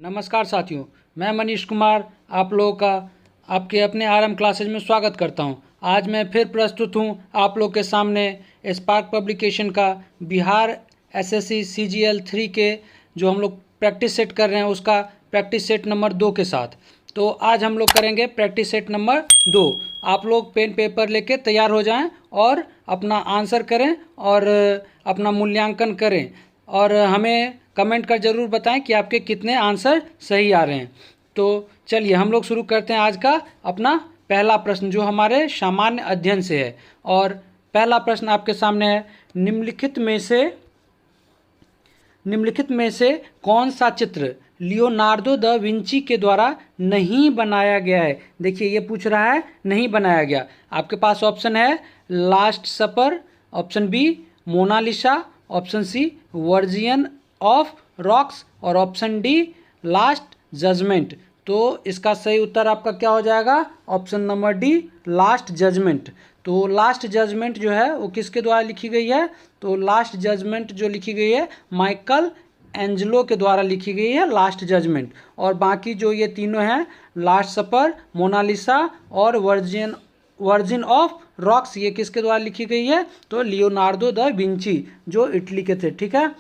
नमस्कार साथियों, मैं मनीष कुमार आप लोगों का आपके अपने आरएम क्लासेज में स्वागत करता हूं। आज मैं फिर प्रस्तुत हूं आप लोग के सामने स्पार्क पब्लिकेशन का बिहार एसएससी सीजीएल 3 के जो हम लोग प्रैक्टिस सेट कर रहे हैं उसका प्रैक्टिस सेट नंबर 2 के साथ। तो आज हम लोग करेंगे प्रैक्टिस सेट नंबर 2। आप लोग पेन पेपर लेके तैयार हो जाएं और अपना आंसर करें और अपना मूल्यांकन करें और हमें कमेंट कर ज़रूर बताएं कि आपके कितने आंसर सही आ रहे हैं। तो चलिए हम लोग शुरू करते हैं आज का अपना पहला प्रश्न जो हमारे सामान्य अध्ययन से है। और पहला प्रश्न आपके सामने है, निम्नलिखित में से कौन सा चित्र लियोनार्डो द विंची के द्वारा नहीं बनाया गया है। देखिए ये पूछ रहा है नहीं बनाया गया। आपके पास ऑप्शन है last supper, option B Mona Lisa, option C virgin of rocks और ऑप्शन डी लास्ट जजमेंट। तो इसका सही उत्तर आपका क्या हो जाएगा? Option number D last judgment. तो लास्ट जजमेंट जो है वो किसके द्वारा लिखी गई है? तो लास्ट जजमेंट जो लिखी गई है माइकल एंजेलो के द्वारा लिखी गई है लास्ट जजमेंट। और बाकी जो ये तीनों हैं लास्ट सपर, मोनालिसा और वर्जिन ऑफ रॉक्स, ये किसके द्वारा लिखी गई है? तो लियोनार्डो द विंची जो इटली के थे। ठीक है,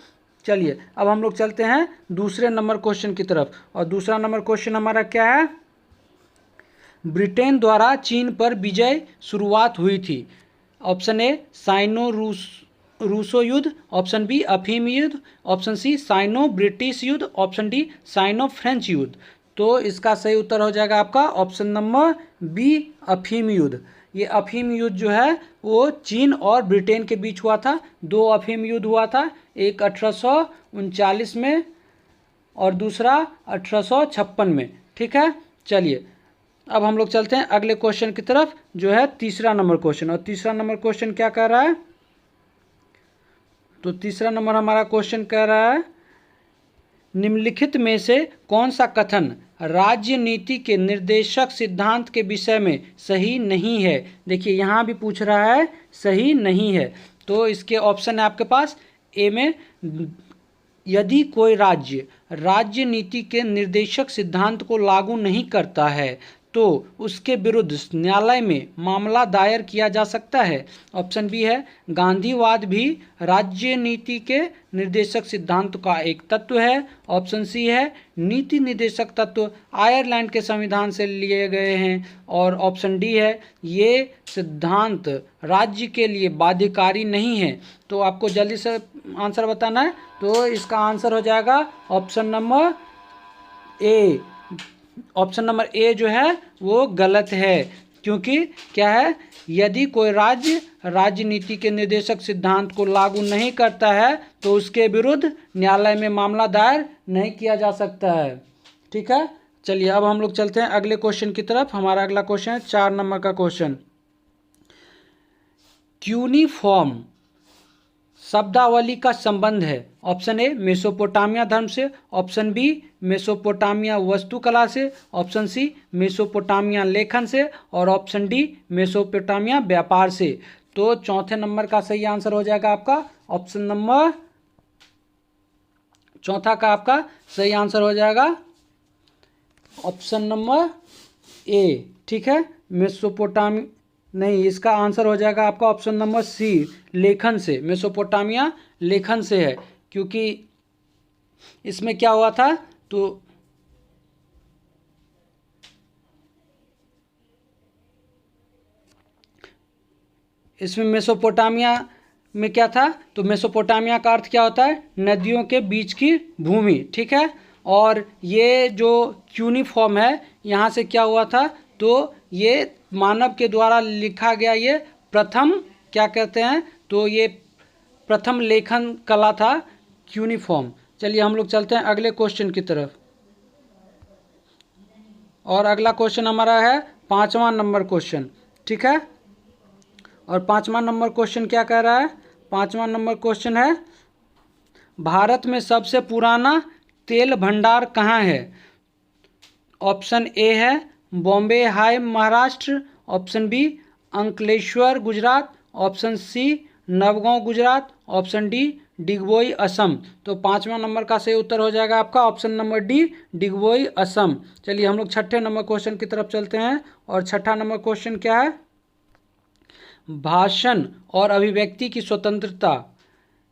चलिए अब हम लोग चलते हैं दूसरे नंबर क्वेश्चन की तरफ। और दूसरा नंबर क्वेश्चन हमारा क्या है? ब्रिटेन द्वारा चीन पर विजय शुरुआत हुई थी। ऑप्शन ए साइनो रूसो युद्ध, ऑप्शन बी अफीम युद्ध, ऑप्शन सी साइनो ब्रिटिश युद्ध, ऑप्शन डी साइनो फ्रेंच युद्ध। तो इसका सही उत्तर हो जाएगा आपका ऑप्शन नंबर बी अफीम युद्ध। ये अफीम युद्ध जो है वो चीन और ब्रिटेन के बीच हुआ था। दो अफीम युद्ध हुआ था, एक 1839 में और दूसरा 1856 में। ठीक है, चलिए अब हम लोग चलते हैं अगले क्वेश्चन की तरफ जो है तीसरा नंबर क्वेश्चन। और तीसरा नंबर क्वेश्चन क्या कह रहा है? तो तीसरा नंबर हमारा क्वेश्चन कह रहा है, निम्नलिखित में से कौन सा कथन राजनीति के निर्देशक सिद्धांत के विषय में सही नहीं है? देखिए यहाँ भी पूछ रहा है सही नहीं है। तो इसके ऑप्शन है आपके पास। ए में यदि कोई राज्य राजनीति के निर्देशक सिद्धांत को लागू नहीं करता है तो उसके विरुद्ध न्यायालय में मामला दायर किया जा सकता है। ऑप्शन बी है गांधीवाद भी राजनीति के निर्देशक सिद्धांत का एक तत्व है। ऑप्शन सी है नीति निर्देशक तत्व आयरलैंड के संविधान से लिए गए हैं। और ऑप्शन डी है ये सिद्धांत राज्य के लिए बाध्यकारी नहीं है। तो आपको जल्दी से आंसर बताना है। तो इसका आंसर हो जाएगा ऑप्शन नंबर ए। ऑप्शन नंबर ए जो है वो गलत है, क्योंकि क्या है, यदि कोई राज्य राजनीति के निर्देशक सिद्धांत को लागू नहीं करता है तो उसके विरुद्ध न्यायालय में मामला दायर नहीं किया जा सकता है। ठीक है, चलिए अब हम लोग चलते हैं अगले क्वेश्चन की तरफ। हमारा अगला क्वेश्चन है 4 नंबर का क्वेश्चन। क्यूनिफॉर्म शब्दावली का संबंध है। ऑप्शन ए मेसोपोटामिया धर्म से, ऑप्शन बी मेसोपोटामिया वास्तुकला से, ऑप्शन सी मेसोपोटामिया लेखन से और ऑप्शन डी मेसोपोटामिया व्यापार से। तो चौथे नंबर का सही आंसर हो जाएगा आपका ऑप्शन नंबर चौथा का आपका सही आंसर हो जाएगा ऑप्शन नंबर ए। ठीक है, मेसोपोटामिया नहीं, इसका आंसर हो जाएगा आपका ऑप्शन नंबर सी लेखन से। मेसोपोटामिया लेखन से है, क्योंकि इसमें क्या हुआ था, तो इसमें मेसोपोटामिया में क्या था, तो मेसोपोटामिया का अर्थ क्या होता है? नदियों के बीच की भूमि। ठीक है, और ये जो क्यूनिफॉर्म है यहाँ से क्या हुआ था, तो ये मानव के द्वारा लिखा गया ये प्रथम क्या कहते हैं, तो ये प्रथम लेखन कला था क्यूनिफॉर्म। चलिए हम लोग चलते हैं अगले क्वेश्चन की तरफ। और अगला क्वेश्चन हमारा है 5वां नंबर क्वेश्चन। ठीक है, और 5वां नंबर क्वेश्चन क्या कह रहा है? 5वां नंबर क्वेश्चन है भारत में सबसे पुराना तेल भंडार कहाँ है? ऑप्शन ए है Bombay High Maharashtra, option B Ankleshwar Gujarat, option C Navgaon Gujarat, option D Digboi Assam. तो 5वां नंबर का सही उत्तर हो जाएगा आपका option number D, Digboi Assam. चलिए हम लोग छठे नंबर क्वेश्चन की तरफ चलते हैं, और छठा नंबर क्वेश्चन क्या है? भाषण और अभिव्यक्ति की स्वतंत्रता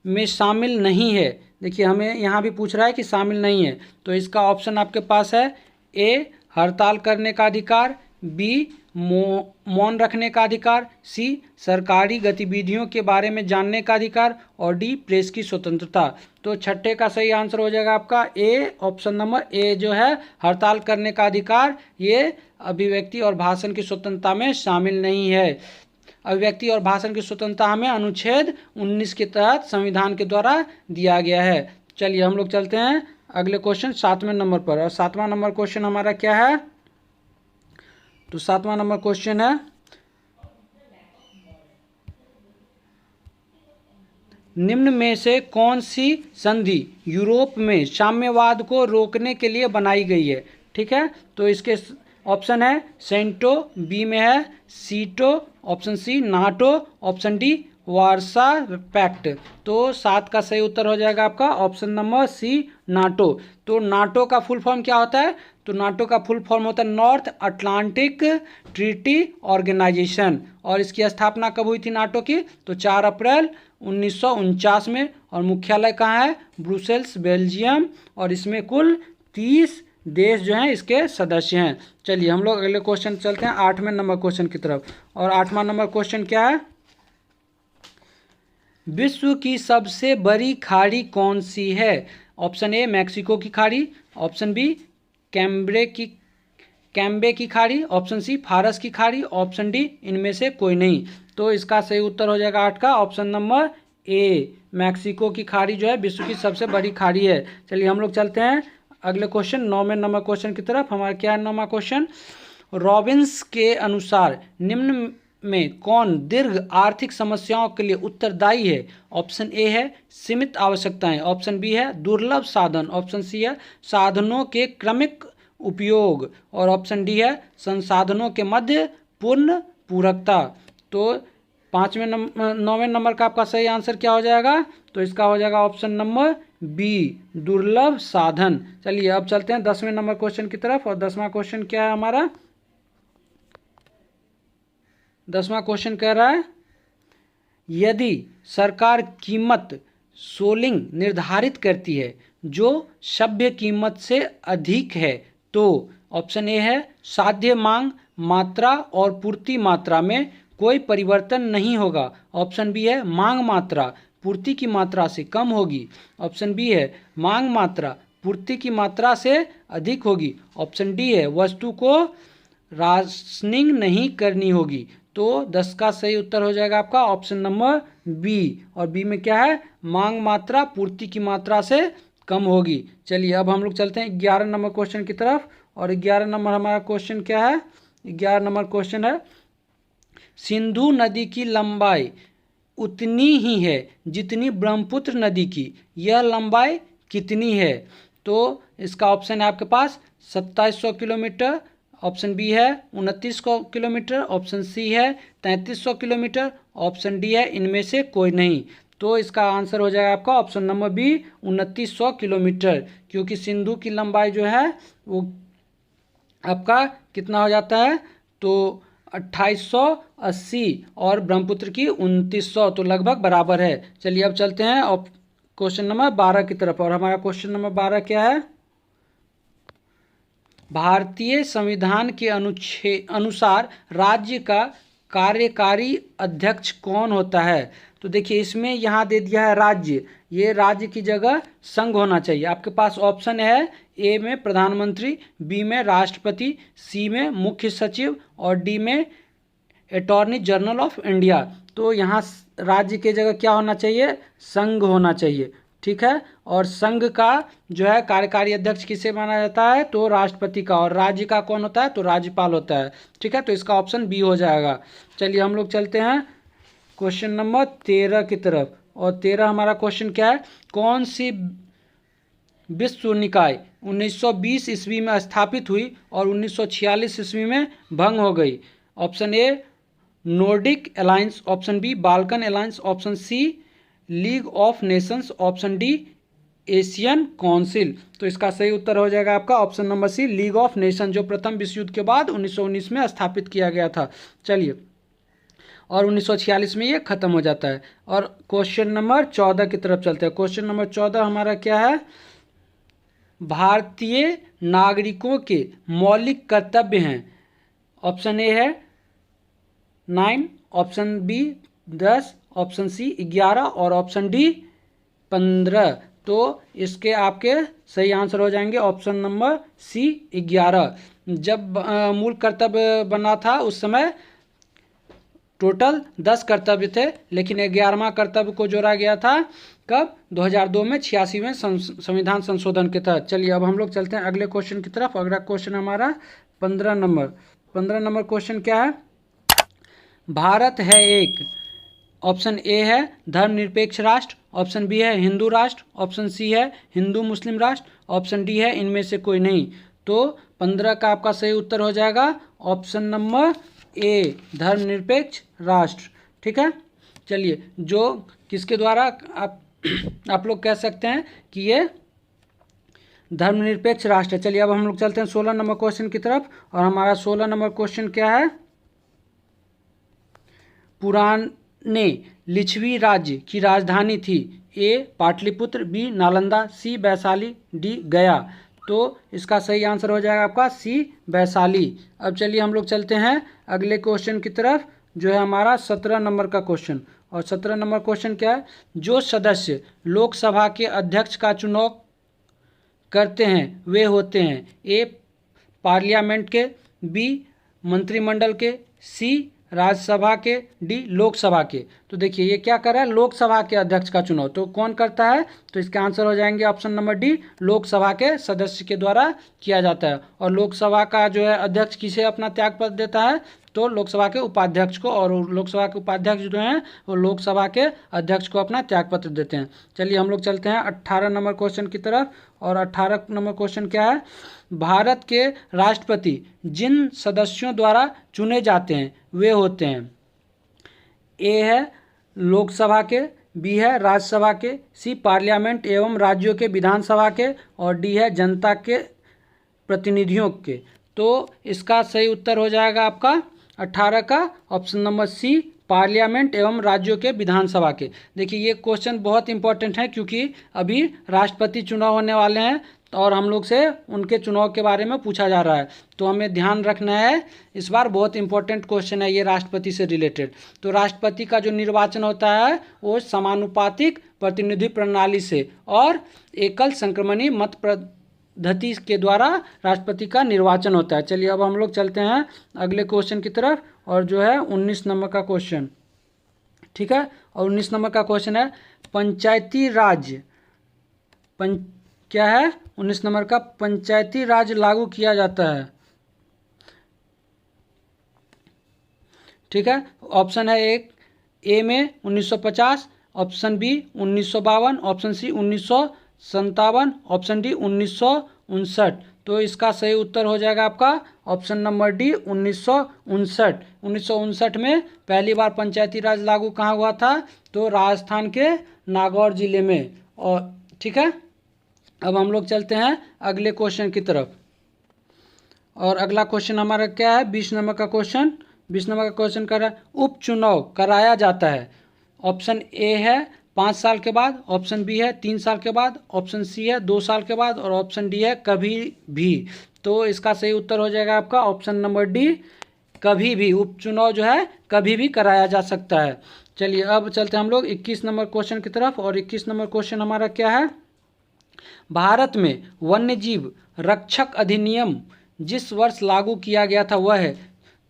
में शामिल नहीं है। देखिए हमें यहाँ भी पूछ रहा है कि शामिल नहीं है, तो इसका ऑप्शन आपके पास है ए हड़ताल करने का अधिकार, बी मौन रखने का अधिकार, सी सरकारी गतिविधियों के बारे में जानने का अधिकार, और डी प्रेस की स्वतंत्रता। तो छठे का सही आंसर हो जाएगा आपका ए, ऑप्शन नंबर ए जो है हड़ताल करने का अधिकार, ये अभिव्यक्ति और भाषण की स्वतंत्रता में शामिल नहीं है। अभिव्यक्ति और भाषण की स्वतंत्रता हमें अनुच्छेद 19 के तहत संविधान के द्वारा दिया गया है। चलिए हम लोग चलते हैं अगले क्वेश्चन 7वें नंबर पर, और 7वां नंबर क्वेश्चन हमारा क्या है? तो 7वां नंबर क्वेश्चन है, निम्न में से कौन सी संधि यूरोप में साम्यवाद को रोकने के लिए बनाई गई है? ठीक है, तो इसके ऑप्शन है सेंटो, बी में है SEATO, option C NATO, option D Warsaw Pact. तो 7 का सही उत्तर हो जाएगा आपका ऑप्शन नंबर सी, नाटो। तो नाटो का फुल फॉर्म क्या होता है? तो नाटो का फुल फॉर्म होता है नॉर्थ अटलांटिक ट्रीटी ऑर्गेनाइजेशन, और इसकी स्थापना कब हुई थी नाटो की? तो 4 अप्रैल 1949 में, और मुख्यालय कहाँ है? ब्रुसेल्स, बेल्जियम, और इसमें कुल 30 देश जो हैं इसके सदस्य हैं। चलिए हम लोग अगले क्वेश्चन चलते हैं 8वें नंबर क्वेश्चन की तरफ, और 8वां नंबर क्वेश्चन क्या है? विश्व की सबसे बड़ी खाड़ी कौन सी है? ऑप्शन ए मैक्सिको की खाड़ी, ऑप्शन बी कैम्बे की खाड़ी, ऑप्शन सी फारस की खाड़ी, ऑप्शन डी इनमें से कोई नहीं। तो इसका सही उत्तर हो जाएगा 8 का ऑप्शन नंबर ए, मैक्सिको की खाड़ी जो है विश्व की सबसे बड़ी खाड़ी है। चलिए हम लोग चलते हैं अगले क्वेश्चन 9वें नंबर क्वेश्चन की तरफ। हमारा क्या है 9वां क्वेश्चन? रॉबिन्स के अनुसार निम्न में कौन दीर्घ आर्थिक समस्याओं के लिए उत्तरदायी है? ऑप्शन ए है सीमित आवश्यकताएं, ऑप्शन बी है दुर्लभ साधन, ऑप्शन सी है साधनों के क्रमिक उपयोग, और ऑप्शन डी है संसाधनों के मध्य पूर्ण पूरकता। तो 9वें नंबर का आपका सही आंसर क्या हो जाएगा? तो इसका हो जाएगा ऑप्शन नंबर बी, दुर्लभ साधन। चलिए अब चलते हैं 10वें नंबर क्वेश्चन की तरफ, और 10वां क्वेश्चन क्या है हमारा? 10वां क्वेश्चन कह रहा है, यदि सरकार कीमत सोलिंग निर्धारित करती है जो सभ्य कीमत से अधिक है, तो ऑप्शन ए है साध्य मांग, मात्रा और पूर्ति मात्रा में कोई परिवर्तन नहीं होगा, ऑप्शन बी है मांग मात्रा पूर्ति की मात्रा से कम होगी, ऑप्शन बी है मांग मात्रा पूर्ति की मात्रा से अधिक होगी, ऑप्शन डी है वस्तु को राशनिंग नहीं करनी होगी। तो 10 का सही उत्तर हो जाएगा आपका ऑप्शन नंबर बी, और बी में क्या है? मांग मात्रा पूर्ति की मात्रा से कम होगी। चलिए अब हम लोग चलते हैं 11 नंबर क्वेश्चन की तरफ, और 11 नंबर हमारा क्वेश्चन क्या है? 11 नंबर क्वेश्चन है, सिंधु नदी की लंबाई उतनी ही है जितनी ब्रह्मपुत्र नदी की, यह लंबाई कितनी है? तो इसका ऑप्शन है आपके पास 2700 किलोमीटर, ऑप्शन बी है 2900 किलोमीटर, ऑप्शन सी है 3300 किलोमीटर, ऑप्शन डी है इनमें से कोई नहीं। तो इसका आंसर हो जाएगा आपका ऑप्शन नंबर बी, 2900 किलोमीटर, क्योंकि सिंधु की लंबाई जो है वो आपका कितना हो जाता है? तो 2880, और ब्रह्मपुत्र की 2900, तो लगभग बराबर है। चलिए अब चलते हैं और क्वेश्चन नंबर 12 की तरफ, और हमारा क्वेश्चन नंबर 12 क्या है? भारतीय संविधान के अनुसार राज्य का कार्यकारी अध्यक्ष कौन होता है? तो देखिए इसमें यहाँ दे दिया है राज्य, ये राज्य की जगह संघ होना चाहिए। आपके पास ऑप्शन है ए में प्रधानमंत्री, बी में राष्ट्रपति, सी में मुख्य सचिव, और डी में अटॉर्नी जनरल ऑफ इंडिया। तो यहाँ राज्य की जगह क्या होना चाहिए? संघ होना चाहिए, ठीक है। और संघ का जो है कार्यकारी अध्यक्ष किसे माना जाता है? तो राष्ट्रपति का, और राज्य का कौन होता है? तो राज्यपाल होता है, ठीक है। तो इसका ऑप्शन बी हो जाएगा। चलिए हम लोग चलते हैं क्वेश्चन नंबर 13 की तरफ, और 13 हमारा क्वेश्चन क्या है? कौन सी विश्व निकाय 1920 ईस्वी में स्थापित हुई और 1946 ईस्वी में भंग हो गई? Option A Nordic Alliance, option B Balkan Alliance, option C League of Nations, option D Asian Council. तो इसका सही उत्तर हो जाएगा आपका option number C, League of Nation, जो प्रथम विश्व युद्ध के बाद 1919 में स्थापित किया गया था। चलिए, और 1946 में ये खत्म हो जाता है। और क्वेश्चन नंबर 14 की तरफ चलते हैं। क्वेश्चन नंबर 14 हमारा क्या है? भारतीय नागरिकों के मौलिक कर्तव्य हैं। ऑप्शन ए है 9, ऑप्शन बी 10, ऑप्शन सी 11 और ऑप्शन डी 15। तो इसके आपके सही आंसर हो जाएंगे ऑप्शन नंबर सी 11। जब मूल कर्तव्य बना था उस समय टोटल 10 कर्तव्य थे, लेकिन 11वां कर्तव्य को जोड़ा गया था कब? 2002 में 86वें संविधान संशोधन के तहत। चलिए अब हम लोग चलते हैं अगले क्वेश्चन की तरफ। अगला क्वेश्चन हमारा 15 नंबर क्वेश्चन क्या है? भारत है एक, ऑप्शन ए है धर्मनिरपेक्ष राष्ट्र, ऑप्शन बी है हिंदू राष्ट्र, ऑप्शन सी है हिंदू मुस्लिम राष्ट्र, ऑप्शन डी है इनमें से कोई नहीं। तो 15 का आपका सही उत्तर हो जाएगा ऑप्शन नंबर ए, धर्मनिरपेक्ष राष्ट्र। ठीक है, चलिए, जो किसके द्वारा आप लोग कह सकते हैं कि ये धर्मनिरपेक्ष राष्ट्र है। चलिए अब हम लोग चलते हैं 16 नंबर क्वेश्चन की तरफ। और हमारा 16 नंबर क्वेश्चन क्या है? पुराने लिच्छवी राज्य की राजधानी थी। ए पाटलिपुत्र, बी नालंदा, सी वैशाली, डी गया। तो इसका सही आंसर हो जाएगा आपका सी वैशाली। अब चलिए हम लोग चलते हैं अगले क्वेश्चन की तरफ, जो है हमारा 17 नंबर का क्वेश्चन। और 17 नंबर क्वेश्चन क्या है? जो सदस्य लोकसभा के अध्यक्ष का चुनाव करते हैं वे होते हैं ए पार्लियामेंट के, बी मंत्रिमंडल के, सी राज्यसभा के, डी लोकसभा के। तो देखिए ये क्या कर रहा है? लोकसभा के अध्यक्ष का चुनाव तो कौन करता है? तो इसका आंसर हो जाएंगे ऑप्शन नंबर डी, लोकसभा के सदस्य के द्वारा किया जाता है। और लोकसभा का जो है अध्यक्ष किसे अपना त्यागपत्र देता है? तो लोकसभा के उपाध्यक्ष को। और लोकसभा के उपाध्यक्ष जो हैं वो लोकसभा के अध्यक्ष को अपना त्यागपत्र देते हैं। चलिए हम लोग चलते हैं 18 नंबर क्वेश्चन की तरफ। और 18 नंबर क्वेश्चन क्या है? भारत के राष्ट्रपति जिन सदस्यों द्वारा चुने जाते हैं वे होते हैं ए है लोकसभा के, बी है राज्यसभा के, सी पार्लियामेंट एवं राज्यों के विधानसभा के, और डी है जनता के प्रतिनिधियों के। तो इसका सही उत्तर हो जाएगा आपका 18 का ऑप्शन नंबर सी, पार्लियामेंट एवं राज्यों के विधानसभा के। देखिए ये क्वेश्चन बहुत इंपॉर्टेंट है क्योंकि अभी राष्ट्रपति चुनाव होने वाले हैं और हम लोग से उनके चुनाव के बारे में पूछा जा रहा है। तो हमें ध्यान रखना है, इस बार बहुत इंपॉर्टेंट क्वेश्चन है ये राष्ट्रपति से रिलेटेड। तो राष्ट्रपति का जो निर्वाचन होता है वो समानुपातिक प्रतिनिधि प्रणाली से और एकल संक्रमणीय मत पद्धति के द्वारा राष्ट्रपति का निर्वाचन होता है। चलिए अब हम लोग चलते हैं अगले क्वेश्चन की तरफ, और जो है 19 नंबर का क्वेश्चन। ठीक है, और 19 नंबर का क्वेश्चन है पंचायती राज क्या है? 19 नंबर का पंचायती राज लागू किया जाता है। ठीक है, ऑप्शन है एक ए में 1950, option B 1952, option C 1957, option D 1959। तो इसका सही उत्तर हो जाएगा आपका ऑप्शन नंबर डी 1959। 1959 में पहली बार पंचायती राज लागू कहाँ हुआ था? तो राजस्थान के नागौर जिले में। और ठीक है, अब हम लोग चलते हैं अगले क्वेश्चन की तरफ। और अगला क्वेश्चन हमारा क्या है? 20 नंबर का क्वेश्चन। 20 नंबर का क्वेश्चन कर रहा है उपचुनाव कराया जाता है। ऑप्शन ए है 5 साल के बाद, ऑप्शन बी है 3 साल के बाद, ऑप्शन सी है 2 साल के बाद, और ऑप्शन डी है कभी भी। तो इसका सही उत्तर हो जाएगा आपका ऑप्शन नंबर डी, कभी भी। उपचुनाव जो है कभी भी कराया जा सकता है। चलिए अब चलते हैं हम लोग 21 नंबर क्वेश्चन की तरफ। और 21 नंबर क्वेश्चन हमारा क्या है? भारत में वन्यजीव रक्षक अधिनियम जिस वर्ष लागू किया गया था वह है।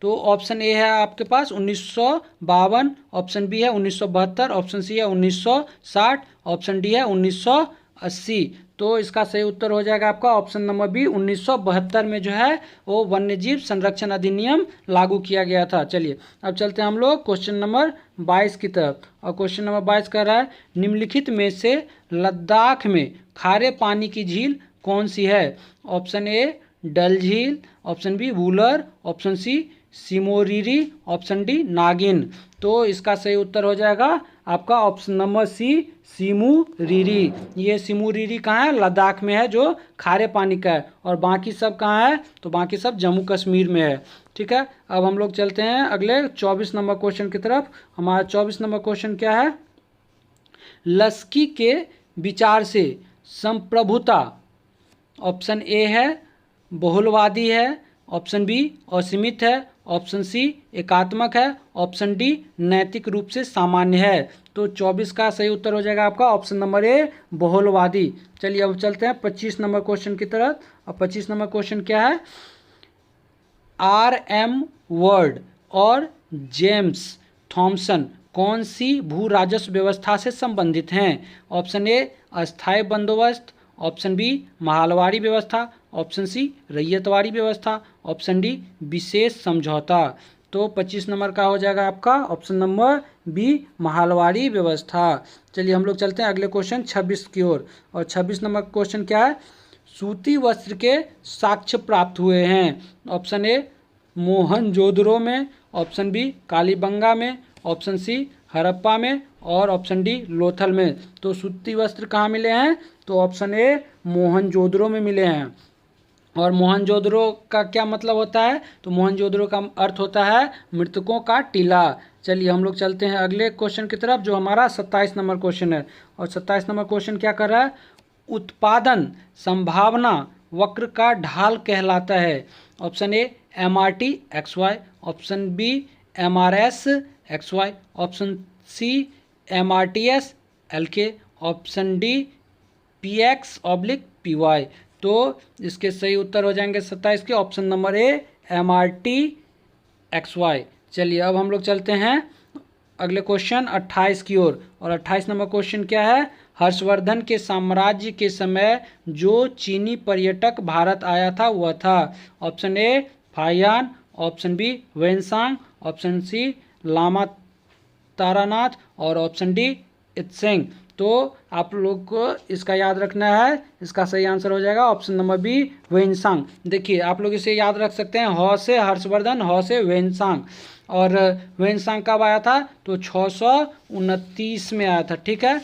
तो ऑप्शन ए है आपके पास 1952, ऑप्शन बी है 1972, ऑप्शन सी है 1960, ऑप्शन डी है 1980। तो इसका सही उत्तर हो जाएगा आपका ऑप्शन नंबर बी, 1972 में जो है वो वन्यजीव संरक्षण अधिनियम लागू किया गया था। चलिए अब चलते हैं हम लोग क्वेश्चन नंबर 22 की तरफ। और क्वेश्चन नंबर 22 कह रहा है निम्नलिखित में से लद्दाख में खारे पानी की झील कौन सी है? ऑप्शन ए डल झील, option B Wular, option C Tsomoriri, option D Nagin. तो इसका सही उत्तर हो जाएगा आपका option number C Tsomoriri. ये सिमू रीरी कहाँ है? लद्दाख में है, जो खारे पानी का है। और बाकी सब कहाँ है? तो बाकी सब जम्मू कश्मीर में है। ठीक है, अब हम लोग चलते हैं अगले 24 नंबर क्वेश्चन की तरफ। हमारा 24 नंबर क्वेश्चन क्या है? लस्की के विचार से संप्रभुता ऑप्शन ए है बहुलवादी है, ऑप्शन बी असीमित है, ऑप्शन सी एकात्मक है, ऑप्शन डी नैतिक रूप से सामान्य है। तो 24 का सही उत्तर हो जाएगा आपका ऑप्शन नंबर ए बहुलवादी। चलिए अब चलते हैं 25 नंबर क्वेश्चन की तरफ। अब 25 नंबर क्वेश्चन क्या है? RM वर्ड और जेम्स थॉमसन कौन सी भू राजस्व व्यवस्था से संबंधित हैं? ऑप्शन ए अस्थायी बंदोबस्त, ऑप्शन बी महलवारी व्यवस्था, ऑप्शन सी रैयतवारी व्यवस्था, ऑप्शन डी विशेष समझौता। तो 25 नंबर का हो जाएगा आपका ऑप्शन नंबर बी महलवारी व्यवस्था। चलिए हम लोग चलते हैं अगले क्वेश्चन 26 की ओर। और 26 नंबर क्वेश्चन क्या है? सूती वस्त्र के साक्ष्य प्राप्त हुए हैं। ऑप्शन ए मोहनजोदड़ो में, ऑप्शन बी कालीबंगा में, ऑप्शन सी हड़प्पा में और ऑप्शन डी लोथल में। तो सूती वस्त्र कहाँ मिले हैं? तो ऑप्शन ए मोहनजोदड़ो में मिले हैं। और मोहनजोदड़ो का क्या मतलब होता है? तो मोहनजोदड़ो का अर्थ होता है मृतकों का टीला। चलिए हम लोग चलते हैं अगले क्वेश्चन की तरफ, जो हमारा 27 नंबर क्वेश्चन है। और 27 नंबर क्वेश्चन क्या कर रहा है? उत्पादन संभावना वक्र का ढाल कहलाता है। Option A MRT XY, option B MRS XY, option C MRTS LK, option D PX/PY। तो इसके सही उत्तर हो जाएंगे 27 के option number A MRT XY। चलिए अब हम लोग चलते हैं अगले क्वेश्चन 28 की ओर। और 28 नंबर क्वेश्चन क्या है? हर्षवर्धन के साम्राज्य के समय जो चीनी पर्यटक भारत आया था वह था। Option A Fahien, option B Xuanzang, option C Lama Taranath और ऑप्शन डी इत्सेंग। तो आप लोग को इसका याद रखना है, इसका सही आंसर हो जाएगा ऑप्शन नंबर बी वेनसांग। देखिए आप लोग इसे याद रख सकते हैं, ह से हर्षवर्धन, ह से वेनसांग। और वेनसांग कब आया था? तो 629 में आया था। ठीक है,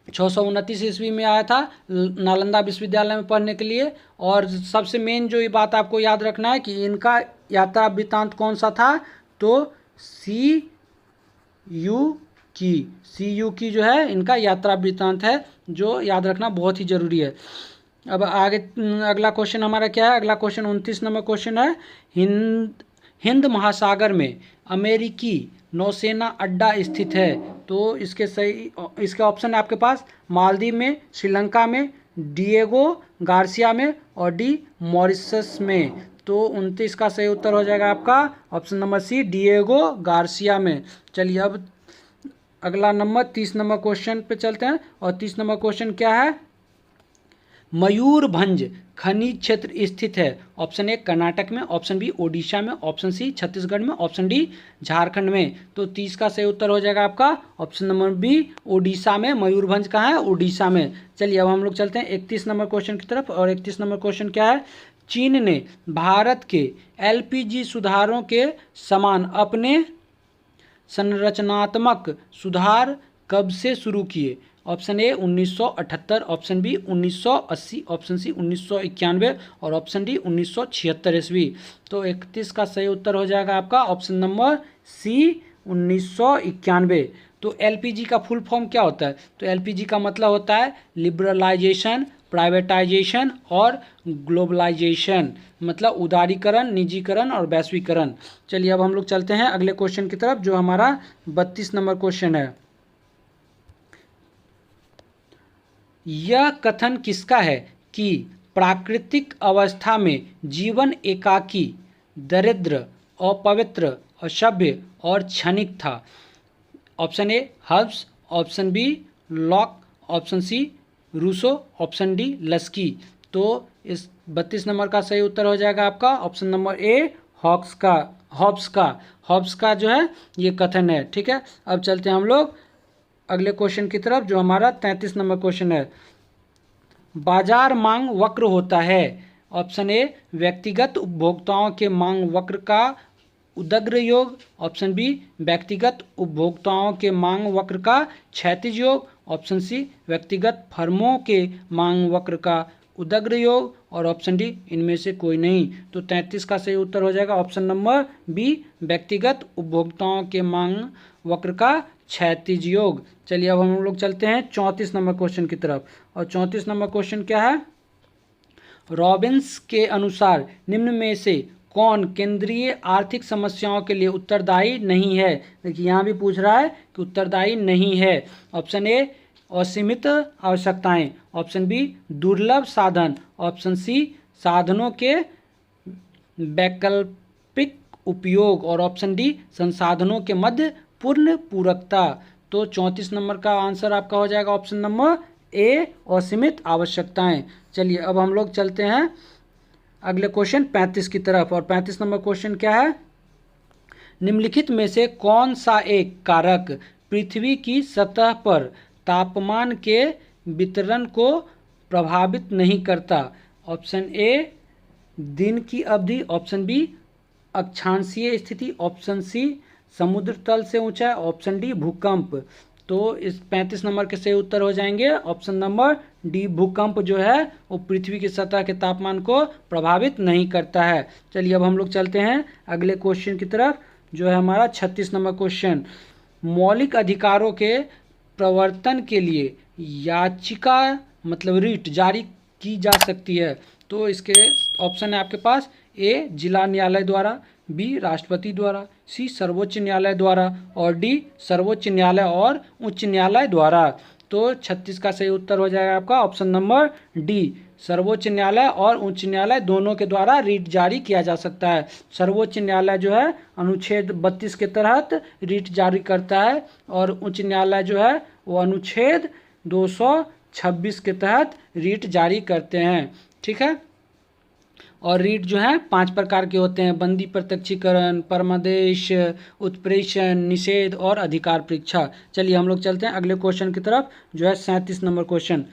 629 ईस्वी में आया था नालंदा विश्वविद्यालय में पढ़ने के लिए। और सबसे मेन जो ये बात आपको याद रखना है कि इनका यात्रा वृत्तांत कौन सा था? तो CU की जो है इनका यात्रा वृत्तांत है, जो याद रखना बहुत ही जरूरी है। अब आगे अगला क्वेश्चन हमारा क्या है? अगला क्वेश्चन 29 नंबर क्वेश्चन है। हिंद महासागर में अमेरिकी नौसेना अड्डा स्थित है। तो इसके ऑप्शन है आपके पास मालदीव में, श्रीलंका में, डिएगो गार्सिया में और डी मॉरिशस में। तो 29 का सही उत्तर हो जाएगा आपका option number C Diego Garcia में। चलिए अब अगला नंबर 30 नंबर क्वेश्चन पे चलते हैं। और 30 नंबर क्वेश्चन क्या है? मयूरभंज खनिज क्षेत्र स्थित है। ऑप्शन ए कर्नाटक में, ऑप्शन बी ओडिशा में, ऑप्शन सी छत्तीसगढ़ में, ऑप्शन डी झारखंड में। तो 30 का सही उत्तर हो जाएगा आपका ऑप्शन नंबर बी ओडिशा में। मयूरभंज कहाँ है? ओडिशा में। चलिए अब हम लोग चलते हैं 31 नंबर क्वेश्चन की तरफ। और 31 नंबर क्वेश्चन क्या है? चीन ने भारत के LPG सुधारों के समान अपने संरचनात्मक सुधार कब से शुरू किए? Option A 1978, option B 1980, option C 1991 और ऑप्शन डी 1976 ईस्वी। तो 31 का सही उत्तर हो जाएगा आपका ऑप्शन नंबर सी 1991। तो LPG का फुल फॉर्म क्या होता है? तो LPG का मतलब होता है लिबरलाइजेशन, प्राइवेटाइजेशन और ग्लोबलाइजेशन, मतलब उदारीकरण, निजीकरण और वैश्वीकरण। चलिए अब हम लोग चलते हैं अगले क्वेश्चन की तरफ, जो हमारा 32 नंबर क्वेश्चन है। यह कथन किसका है कि प्राकृतिक अवस्था में जीवन एकाकी, दरिद्र, अपवित्र, असभ्य और क्षणिक था? Option A Hobbes, option B Locke, option C Rousseau, option D Laski. तो इस 32 नंबर का सही उत्तर हो जाएगा आपका ऑप्शन नंबर ए हॉब्स का जो है ये कथन है। ठीक है, अब चलते हैं हम लोग अगले क्वेश्चन की तरफ, जो हमारा 33 नंबर क्वेश्चन है। बाजार मांग वक्र होता है। ऑप्शन ए व्यक्तिगत उपभोक्ताओं के मांग वक्र का उदग्र योग, ऑप्शन बी व्यक्तिगत उपभोक्ताओं के मांग वक्र का क्षैतिज योग, ऑप्शन सी व्यक्तिगत फर्मों के मांग वक्र का उदग्र योग, और ऑप्शन डी इनमें से कोई नहीं। तो 33 का सही उत्तर हो जाएगा ऑप्शन नंबर बी व्यक्तिगत उपभोक्ताओं के मांग वक्र का क्षैतिज योग। चलिए अब हम लोग चलते हैं 34 नंबर क्वेश्चन की तरफ, और 34 नंबर क्वेश्चन क्या है, रॉबिन्स के अनुसार निम्न में से कौन केंद्रीय आर्थिक समस्याओं के लिए उत्तरदायी नहीं है। देखिए यहाँ भी पूछ रहा है कि उत्तरदायी नहीं है। ऑप्शन ए असीमित आवश्यकताएं, ऑप्शन बी दुर्लभ साधन, ऑप्शन सी साधनों के वैकल्पिक उपयोग, और ऑप्शन डी संसाधनों के मध्य पूर्ण पूरकता। तो 34 नंबर का आंसर आपका हो जाएगा ऑप्शन नंबर ए असीमित आवश्यकताएं। चलिए अब हम लोग चलते हैं अगले क्वेश्चन 35 की तरफ, और 35 नंबर क्वेश्चन क्या है, निम्नलिखित में से कौन सा एक कारक पृथ्वी की सतह पर तापमान के वितरण को प्रभावित नहीं करता। ऑप्शन ए दिन की अवधि, ऑप्शन बी अक्षांशीय स्थिति, ऑप्शन सी समुद्र तल से ऊंचाई, ऑप्शन डी भूकंप। तो इस 35 नंबर के सही उत्तर हो जाएंगे ऑप्शन नंबर डी भूकंप जो है वो पृथ्वी की सतह के तापमान को प्रभावित नहीं करता है। चलिए अब हम लोग चलते हैं अगले क्वेश्चन की तरफ जो है हमारा 36 नंबर क्वेश्चन, मौलिक अधिकारों के प्रवर्तन के लिए याचिका मतलब रिट जारी की जा सकती है। तो इसके ऑप्शन है आपके पास, ए जिला न्यायालय द्वारा, बी राष्ट्रपति द्वारा, सी सर्वोच्च न्यायालय द्वारा, और डी सर्वोच्च न्यायालय और उच्च न्यायालय द्वारा। तो 36 का सही उत्तर हो जाएगा आपका ऑप्शन नंबर डी सर्वोच्च न्यायालय और उच्च न्यायालय दोनों के द्वारा रिट जारी किया जा सकता है। सर्वोच्च न्यायालय जो है अनुच्छेद 32 के तहत रिट जारी करता है, और उच्च न्यायालय जो है वो अनुच्छेद 226 के तहत रिट जारी करते हैं। ठीक है, और रीट जो है 5 प्रकार के होते हैं, बंदी प्रत्यक्षीकरण, परमादेश, उत्प्रेषण, निषेध और अधिकार परीक्षा। चलिए हम लोग चलते हैं अगले क्वेश्चन की तरफ जो है 37 नंबर क्वेश्चन,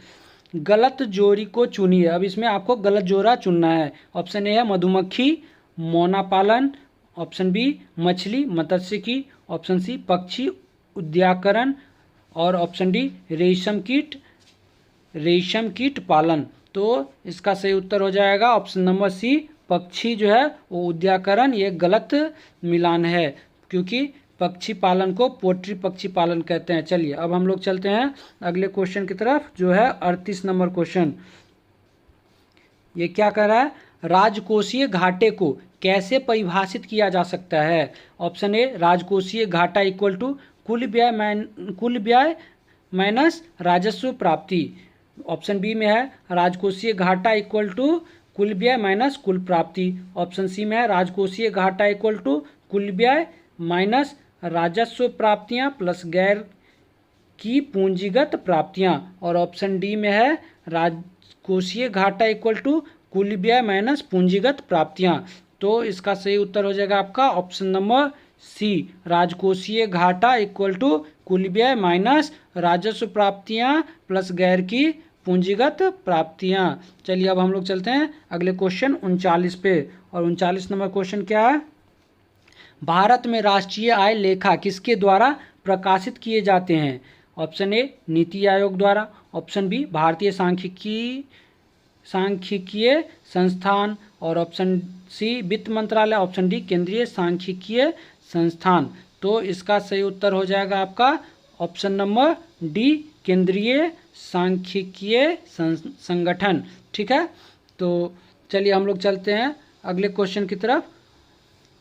गलत जोड़ी को चुनिए। अब इसमें आपको गलत जोड़ा चुनना है। ऑप्शन ए है मधुमक्खी मोना पालन, ऑप्शन बी मछली मत्स्य की, ऑप्शन सी पक्षी उद्याकरण, और ऑप्शन डी रेशम कीट पालन। तो इसका सही उत्तर हो जाएगा ऑप्शन नंबर सी पक्षी जो है वो उद्याकरण। ये गलत मिलान है क्योंकि पक्षी पालन को पोल्ट्री पक्षी पालन कहते हैं। चलिए अब हम लोग चलते हैं अगले क्वेश्चन की तरफ जो है 38 नंबर क्वेश्चन। ये क्या कह रहा है, राजकोषीय घाटे को कैसे परिभाषित किया जा सकता है। ऑप्शन ए राजकोषीय घाटा इक्वल टू कुल व्यय माइनस राजस्व प्राप्ति, ऑप्शन बी में है राजकोषीय घाटा इक्वल टू कुल व्यय माइनस कुल प्राप्ति, ऑप्शन सी में है राजकोषीय घाटा इक्वल टू कुल व्यय माइनस राजस्व प्राप्तियां प्लस गैर की पूंजीगत प्राप्तियां, और ऑप्शन डी में है राजकोषीय घाटा इक्वल टू कुल व्यय माइनस पूंजीगत प्राप्तियां। तो इसका सही उत्तर हो जाएगा आपका ऑप्शन नंबर सी राजकोषीय घाटा इक्वल टू कुल व्यय माइनस राजस्व प्राप्तियां प्लस गैर की पूंजीगत प्राप्तियां। चलिए अब हम लोग चलते हैं अगले क्वेश्चन 39 पे, और 39 नंबर क्वेश्चन क्या है, भारत में राष्ट्रीय आय लेखा किसके द्वारा प्रकाशित किए जाते हैं। ऑप्शन ए नीति आयोग द्वारा, ऑप्शन बी भारतीय सांख्यिकीय संस्थान, और ऑप्शन सी वित्त मंत्रालय, ऑप्शन डी केंद्रीय सांख्यिकीय संस्थान। तो इसका सही उत्तर हो जाएगा आपका ऑप्शन नंबर डी केंद्रीय सांख्यिकीय संगठन। ठीक है, तो चलिए हम लोग चलते हैं अगले क्वेश्चन की तरफ।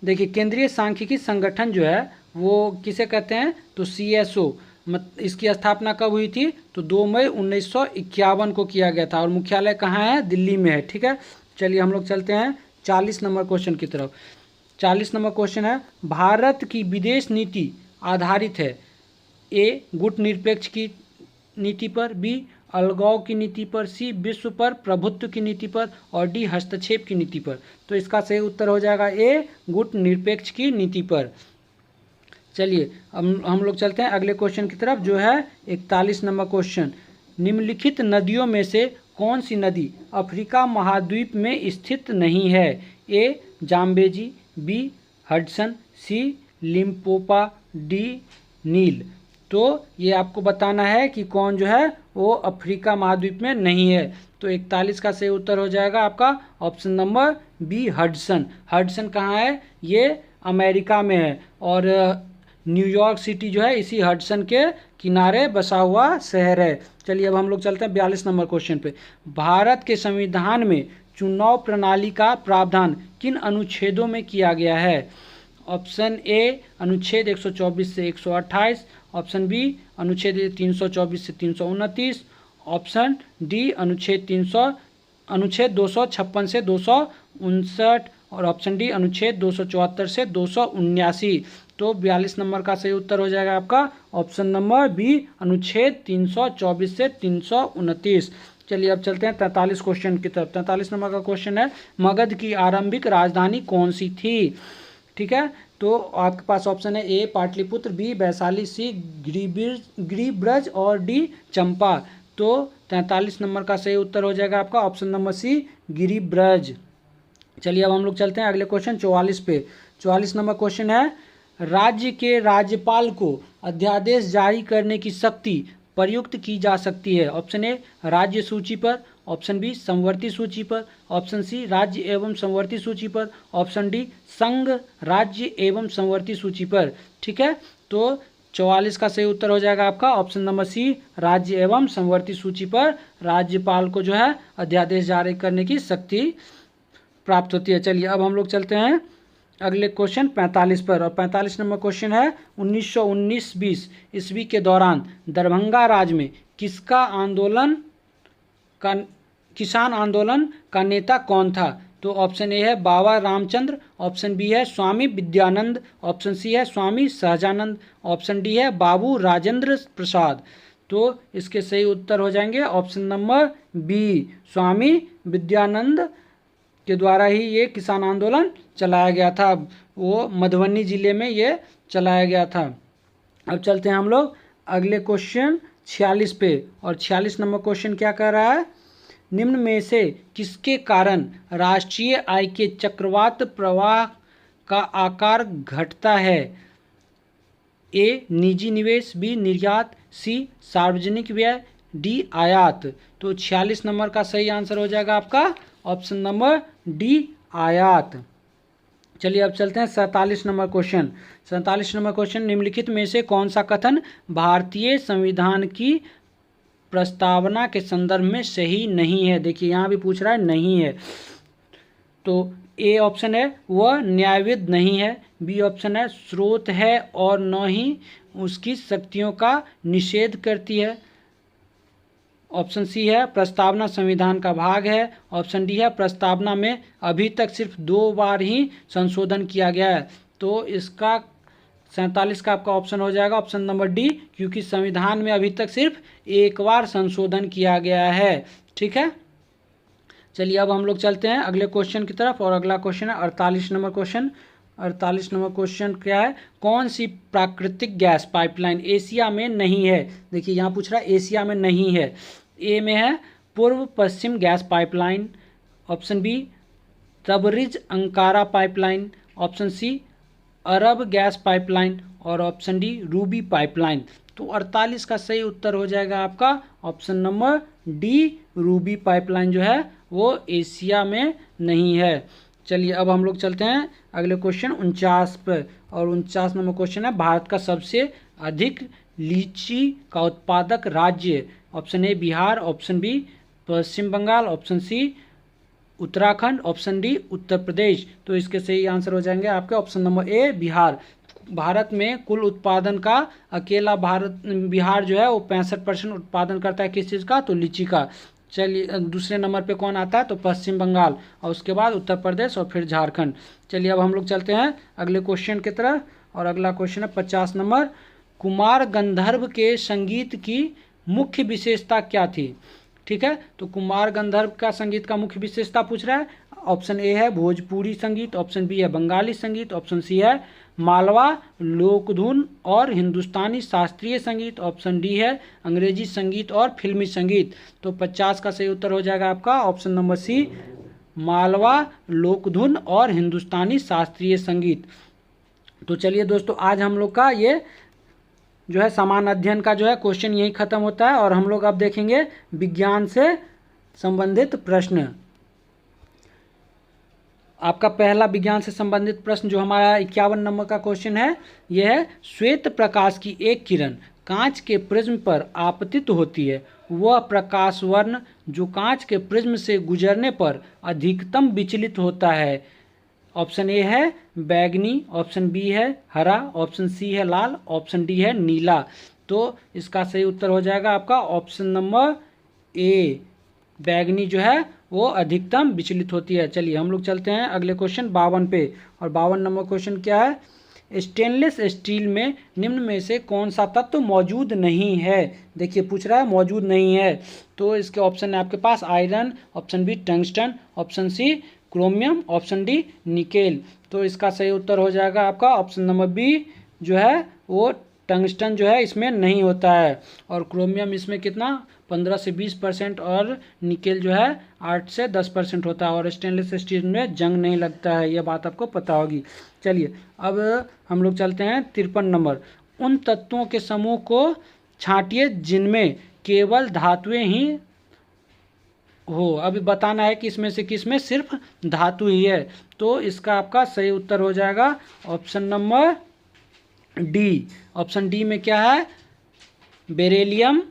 देखिए केंद्रीय सांख्यिकी संगठन जो है वो किसे कहते हैं, तो CSO। इसकी स्थापना कब हुई थी, तो 2 मई 1951 को किया गया था, और मुख्यालय कहाँ है, दिल्ली में है। ठीक है, चलिए हम लोग चलते हैं 40 नंबर क्वेश्चन की तरफ। 40 नंबर क्वेश्चन है, भारत की विदेश नीति आधारित है ए गुटनिरपेक्ष की नीति पर, बी अलगाव की नीति पर, सी विश्व पर प्रभुत्व की नीति पर, और डी हस्तक्षेप की नीति पर। तो इसका सही उत्तर हो जाएगा ए गुटनिरपेक्ष की नीति पर। चलिए हम लोग चलते हैं अगले क्वेश्चन की तरफ जो है 41 नंबर क्वेश्चन, निम्नलिखित नदियों में से कौन सी नदी अफ्रीका महाद्वीप में स्थित नहीं है। ए जाम्बेजी, बी हडसन, सी लिम्पोपा, डी नील। तो ये आपको बताना है कि कौन जो है वो अफ्रीका महाद्वीप में नहीं है। तो 41 का सही उत्तर हो जाएगा आपका option number B Hudson. Hudson कहाँ है? ये अमेरिका में है और न्यूयॉर्क सिटी जो है इसी हडसन के किनारे बसा हुआ शहर है। चलिए अब हम लोग चलते हैं 42 नंबर क्वेश्चन पे। भारत के संविधान में चुनाव प्रणाली का प्रावधान किन अनुच्छेदों में किया गया है? ऑप्शन ए अनुच्छेद 124 से 128, ऑप्शन बी अनुच्छेद 324 से 329, ऑप्शन डी अनुच्छेद 256 से 259 और ऑप्शन डी अनुच्छेद 274 से 279। तो 42 नंबर का सही उत्तर हो जाएगा आपका ऑप्शन नंबर बी अनुच्छेद 324 से 329। चलिए अब चलते हैं 43 क्वेश्चन की तरफ। 43 नंबर का क्वेश्चन है मगध की आरंभिक राजधानी कौन सी थी? ठीक है, तो आपके पास ऑप्शन है ए पाटलिपुत्र, बी वैशाली, सी गिरिब्रज और डी चंपा। तो 43 नंबर का सही उत्तर हो जाएगा आपका ऑप्शन नंबर सी गिरिब्रज। चलिए अब हम लोग चलते हैं अगले क्वेश्चन 44 पे। 44 नंबर क्वेश्चन है राज्य के राज्यपाल को अध्यादेश जारी करने की शक्ति प्रयुक्त की जा सकती है। ऑप्शन ए राज्य सूची पर, ऑप्शन बी समवर्ती सूची पर, ऑप्शन सी राज्य एवं समवर्ती सूची पर, ऑप्शन डी संघ राज्य एवं समवर्ती सूची पर। ठीक है, तो 44 का सही उत्तर हो जाएगा आपका ऑप्शन नंबर सी राज्य एवं समवर्ती सूची पर राज्यपाल को जो है अध्यादेश जारी करने की शक्ति प्राप्त होती है। चलिए अब हम लोग चलते हैं अगले क्वेश्चन 45 पर और 45 नंबर क्वेश्चन है 1919-20 ईस्वी के दौरान दरभंगा राज्य में किसान आंदोलन का नेता कौन था? तो ऑप्शन ए है बाबा रामचंद्र, ऑप्शन बी है स्वामी विद्यानंद, ऑप्शन सी है स्वामी सहजानंद, ऑप्शन डी है बाबू राजेंद्र प्रसाद। तो इसके सही उत्तर हो जाएंगे ऑप्शन नंबर बी स्वामी विद्यानंद के द्वारा ही ये किसान आंदोलन चलाया गया था। वो मधुबनी जिले में ये चलाया गया था। अब चलते हैं हम लोग अगले क्वेश्चन 46 पे और 46 नंबर क्वेश्चन क्या कह रहा है निम्न में से किसके कारण राष्ट्रीय आय के चक्रवात प्रवाह का आकार घटता है? ए निजी निवेश, बी निर्यात, सी सार्वजनिक व्यय, डी आयात। तो 46 नंबर का सही आंसर हो जाएगा आपका ऑप्शन नंबर डी आयात। चलिए अब चलते हैं 47 नंबर क्वेश्चन। 47 नंबर क्वेश्चन निम्नलिखित में से कौन सा कथन भारतीय संविधान की प्रस्तावना के संदर्भ में सही नहीं है? देखिए यहाँ भी पूछ रहा है नहीं है। तो ए ऑप्शन है वह न्यायविद नहीं है, बी ऑप्शन है स्रोत है और न ही उसकी शक्तियों का निषेध करती है, ऑप्शन सी है प्रस्तावना संविधान का भाग है, ऑप्शन डी है प्रस्तावना में अभी तक सिर्फ 2 बार ही संशोधन किया गया है। तो इसका 47 का आपका ऑप्शन हो जाएगा ऑप्शन नंबर डी, क्योंकि संविधान में अभी तक सिर्फ 1 बार संशोधन किया गया है। ठीक है, चलिए अब हम लोग चलते हैं अगले क्वेश्चन की तरफ और अगला क्वेश्चन है 48 नंबर क्वेश्चन। 48 नंबर क्वेश्चन क्या है कौन सी प्राकृतिक गैस पाइपलाइन एशिया में नहीं है? देखिए यहाँ पूछ रहा है एशिया में नहीं है। ए में है पूर्व पश्चिम gas pipeline, option B Tabriz Ankara pipeline, option C Arab gas pipeline और ऑप्शन डी रूबी पाइपलाइन। तो 48 का सही उत्तर हो जाएगा आपका option number D Ruby pipeline जो है वो एशिया में नहीं है। चलिए अब हम लोग चलते हैं अगले क्वेश्चन 49 पर और 49 नंबर क्वेश्चन है भारत का सबसे अधिक लीची का उत्पादक राज्य? Option A Bihar, option B Paschim Bengal, option C Uttarakhand, option D Uttar Pradesh. तो इसके सही आंसर हो जाएंगे आपके option number A Bihar. Bharat में कुल उत्पादन का अकेला बिहार जो है वो 65% उत्पादन करता है किस चीज़ का? तो लीची का। चलिए दूसरे नंबर पे कौन आता है? तो पश्चिम बंगाल और उसके बाद उत्तर प्रदेश और फिर झारखंड। चलिए अब हम लोग चलते हैं अगले क्वेश्चन की तरफ और अगला क्वेश्चन है 50 नंबर कुमार गंधर्व के संगीत की मुख्य विशेषता क्या थी? ठीक है, तो कुमार गंधर्व का संगीत का मुख्य विशेषता पूछ रहा है। ऑप्शन ए है भोजपुरी संगीत, ऑप्शन बी है बंगाली संगीत, ऑप्शन सी है मालवा लोकधुन और हिंदुस्तानी शास्त्रीय संगीत, ऑप्शन डी है अंग्रेजी संगीत और फिल्मी संगीत। तो 50 का सही उत्तर हो जाएगा आपका ऑप्शन नंबर सी मालवा लोकधुन और हिंदुस्तानी शास्त्रीय संगीत। तो चलिए दोस्तों, आज हम लोग का ये जो है समान अध्ययन का जो है क्वेश्चन यही ख़त्म होता है, और हम लोग अब देखेंगे विज्ञान से संबंधित प्रश्न। आपका पहला विज्ञान से संबंधित प्रश्न जो हमारा 51 नंबर का क्वेश्चन है, यह है श्वेत प्रकाश की एक किरण कांच के प्रिज्म पर आपतित होती है, वह प्रकाश वर्ण जो कांच के प्रिज्म से गुजरने पर अधिकतम विचलित होता है। ऑप्शन ए है बैगनी, ऑप्शन बी है हरा, ऑप्शन सी है लाल, ऑप्शन डी है नीला। तो इसका सही उत्तर हो जाएगा आपका ऑप्शन नंबर ए, बैगनी जो है वो अधिकतम विचलित होती है। चलिए हम लोग चलते हैं अगले क्वेश्चन 52 पे, और 52 नंबर क्वेश्चन क्या है, स्टेनलेस स्टील में निम्न में से कौन सा तत्व मौजूद नहीं है। देखिए पूछ रहा है मौजूद नहीं है, तो इसके ऑप्शन है आपके पास iron, option B tungsten, option C chromium, option D nickel. तो इसका सही उत्तर हो जाएगा आपका ऑप्शन नंबर बी जो है वो टंगस्टन जो है इसमें नहीं होता है, और क्रोमियम इसमें कितना 15 से 20% और निकेल जो है 8 से 10% होता है, और स्टेनलेस स्टील में जंग नहीं लगता है, यह बात आपको पता होगी। चलिए अब हम लोग चलते हैं 53 नंबर, उन तत्वों के समूह को छांटिए जिनमें केवल धातुएं ही हो। अभी बताना है कि इसमें से किसमें सिर्फ धातु ही है, तो इसका आपका सही उत्तर हो जाएगा option number D. Option D में क्या है, बेरिलियम,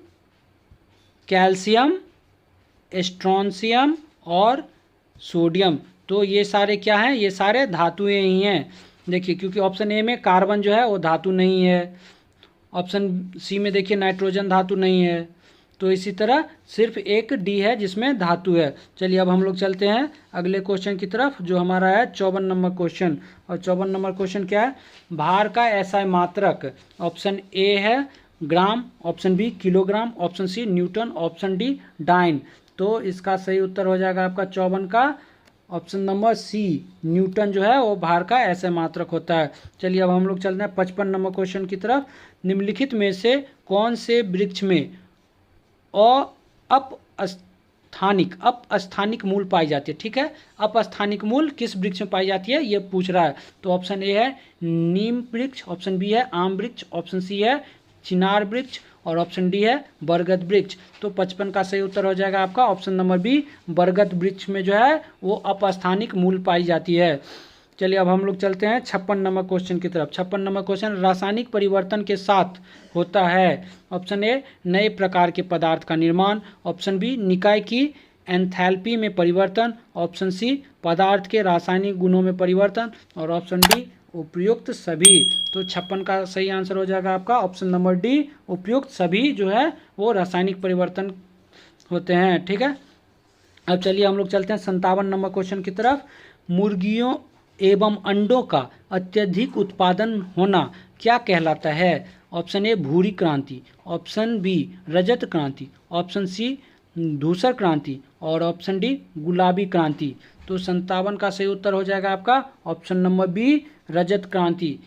कैल्शियम, स्ट्रोंशियम और सोडियम। तो ये सारे क्या हैं, ये सारे धातुएं ही हैं। देखिए क्योंकि ऑप्शन ए में कार्बन जो है वो धातु नहीं है, ऑप्शन सी में देखिए नाइट्रोजन धातु नहीं है, तो इसी तरह सिर्फ एक डी है जिसमें धातु है। चलिए अब हम लोग चलते हैं अगले क्वेश्चन की तरफ जो हमारा है 54 नंबर क्वेश्चन, और 54 नंबर क्वेश्चन क्या है, भार का ऐसा मात्रक। ऑप्शन ए है gram, option B kilogram, option C newton, option D dyne. तो इसका सही उत्तर हो जाएगा आपका 54 का ऑप्शन नंबर सी, न्यूटन जो है वो भार का ऐसे मात्रक होता है। चलिए अब हम लोग चलते हैं 55 नंबर क्वेश्चन की तरफ, निम्नलिखित में से कौन से वृक्ष में अपस्थानिक मूल पाई जाती है। ठीक है, अपस्थानिक मूल किस वृक्ष में पाई जाती है ये पूछ रहा है। तो ऑप्शन ए है नीम वृक्ष, ऑप्शन बी है आम वृक्ष, ऑप्शन सी है चिनार वृक्ष, और ऑप्शन डी है बरगद वृक्ष। तो 55 का सही उत्तर हो जाएगा आपका ऑप्शन नंबर बी, बरगद वृक्ष में जो है वो अपस्थानिक मूल पाई जाती है। चलिए अब हम लोग चलते हैं 56 नंबर क्वेश्चन की तरफ। 56 नंबर क्वेश्चन रासायनिक परिवर्तन के साथ होता है। ऑप्शन ए नए प्रकार के पदार्थ का निर्माण, ऑप्शन बी निकाय की एंथैल्पी में परिवर्तन, ऑप्शन सी पदार्थ के रासायनिक गुणों में परिवर्तन, और ऑप्शन डी उपयुक्त सभी। तो 56 का सही आंसर हो जाएगा आपका ऑप्शन नंबर डी, उपयुक्त सभी जो है वो रासायनिक परिवर्तन होते हैं। ठीक है, अब चलिए हम लोग चलते हैं 57 नंबर क्वेश्चन की तरफ, मुर्गियों एवं अंडों का अत्यधिक उत्पादन होना क्या कहलाता है। ऑप्शन ए भूरी क्रांति, ऑप्शन बी रजत क्रांति, ऑप्शन सी धूसर क्रांति, और ऑप्शन डी गुलाबी क्रांति। तो 57 का सही उत्तर हो जाएगा आपका ऑप्शन नंबर बी, रजत क्रांति।